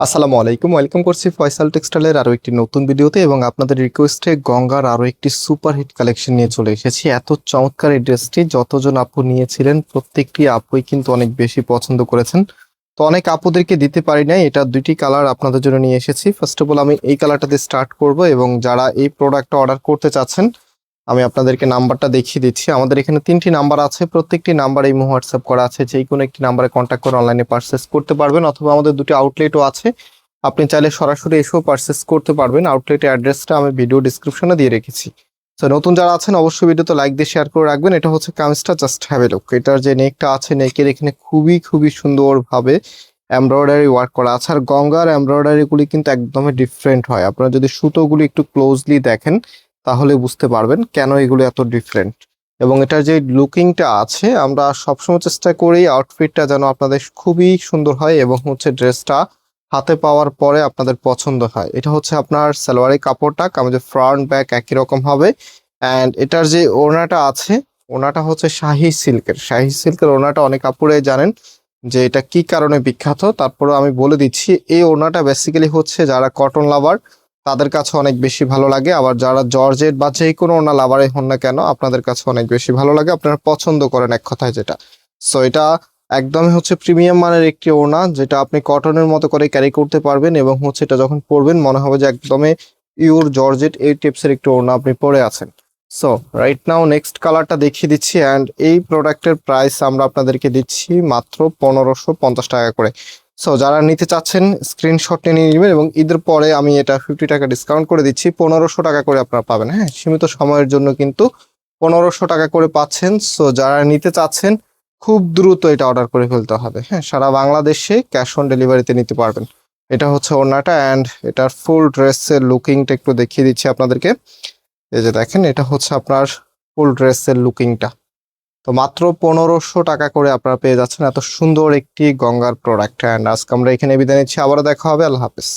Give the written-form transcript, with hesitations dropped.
আসসালামু আলাইকুম, ওয়েলকাম করছি ফয়সাল টেক্সটাইলের আরো একটি নতুন ভিডিওতে এবং আপনাদের রিকোয়েস্টে গঙ্গার আরো একটি সুপারহিট কালেকশন নিয়ে চলে এসেছি। এত চমৎকার এই ড্রেসটি যতজন আপু নিয়েছিলেন প্রত্যেকটি আপুই কিন্তু অনেক বেশি পছন্দ করেছেন। তো অনেক আপুদেরকে দিতে পারি নাই, এটা দুইটি কালার আপনাদের জন্য নিয়ে এসেছি। ফার্স্ট অফ অল আমি এই কালারটাতে স্টার্ট করব এবং যারা এই প্রোডাক্টটা অর্ডার করতে চাচ্ছেন আমি আপনাদেরকে নাম্বারটা দেখিয়ে দিচ্ছি। আমাদের এখানে 3টি নাম্বার আছে, প্রত্যেকটি নাম্বার এই হোয়াটসঅ্যাপ করা আছে, যে কোনো একটি নাম্বারে কন্ট্যাক্ট করে অনলাইনে পারচেস করতে পারবেন, অথবা আমাদের দুটি আউটলেটও আছে, আপনি চাইলে সরাসরি এসেও পারচেস করতে পারবেন। আউটলেটের অ্যাড্রেসটা আমি ভিডিও ডিসক্রিপশনে দিয়ে রেখেছি। তো নতুন যারা আছেন অবশ্যই ভিডিওতে লাইক দিয়ে শেয়ার করে রাখবেন। এটা হচ্ছে কামিজটা, জাস্ট হ্যাভ এ লুক। এটার যে নেকটা আছে, নেকের এখানে খুবই খুবই সুন্দরভাবে এমব্রয়ডারি ওয়ার্ক করা আছে। আর গঙ্গার এমব্রয়ডারি গুলি কিন্তু একদমই ডিফারেন্ট হয়। আপনারা যদি সুতোগুলি একটু ক্লোজলি দেখেন তাহলে বুঝতে পারবেন কেন এগুলো এত ডিফারেন্ট। এবং এটার যে লুকিংটা আছে, আমরা সবসময় চেষ্টা করি আউটফিটটা যেন আপনাদের খুবই সুন্দর হয় এবং হচ্ছে ড্রেসটা হাতে পাওয়ার পরে আপনাদের পছন্দ হয়। এটা হচ্ছে আপনার সালোয়ারের কাপড়টা, কামিজের ফ্রন্ট ব্যাক একই রকম হবে। অ্যান্ড এটার যে ওড়নাটা আছে, ওড়নাটা হচ্ছে শাহি সিল্কের। শাহি সিল্কের ওড়নাটা অনেক আপুরাই জানেন যে এটা কি কারণে বিখ্যাত, তারপরে আমি বলে দিচ্ছি। এই ওড়নাটা বেসিক্যালি হচ্ছে যারা কটন লাভার তাদের কাছে অনেক বেশি ভালো লাগে, আবার যারা জর্জেট বা যে কোনো ওড়না লাভারে হন না কেন আপনাদের কাছে অনেক বেশি ভালো লাগে, আপনারা পছন্দ করেন এক কথায় যেটা। সো এটা একদমই হচ্ছে প্রিমিয়াম মানের একটি ওড়না, যেটা আপনি কটনের মতো করে ক্যারি করতে পারবেন এবং হচ্ছে এটা যখন পরবেন মনে হবে যে একদমই পিওর জর্জেট এই টিপসের একটি ওড়না আপনি পরে আছেন। সো রাইট নাও নেক্সট কালারটা দেখিয়ে দিচ্ছি। অ্যান্ড এই প্রোডাক্টের প্রাইস আমরা আপনাদেরকে দিচ্ছি মাত্র 1550 টাকা করে। সো যারা নিতে চাচ্ছেন স্ক্রিনশট নিয়ে নেবেন এবং ঈদের পরে আমি এটা 50 টাকা ডিসকাউন্ট করে দিচ্ছি, 1500 টাকা করে আপনারা পাবেন। হ্যাঁ, সীমিত সময়ের জন্য কিন্তু 1500 টাকা করে পাচ্ছেন। সো যারা নিতে চাচ্ছেন খুব দ্রুত এটা অর্ডার করে ফেলতে হবে। হ্যাঁ, সারা বাংলাদেশে ক্যাশ অন ডেলিভারিতে নিতে পারবেন। এটা হচ্ছে ওড়নাটা অ্যান্ড এটার ফুল ড্রেসের লুকিংটা একটু দেখিয়ে দিচ্ছি আপনাদেরকে। এই যে দেখেন, এটা হচ্ছে আপনার ফুল ড্রেসের লুকিংটা। তো মাত্র 1500 টাকা করে আপনারা পেয়ে যাচ্ছেন এত সুন্দর একটি গঙ্গার প্রোডাক্ট। অ্যান্ড আজকে আমরা এখানে বিদায় নিচ্ছি, আবারও দেখা হবে। আল্লাহ হাফেজ।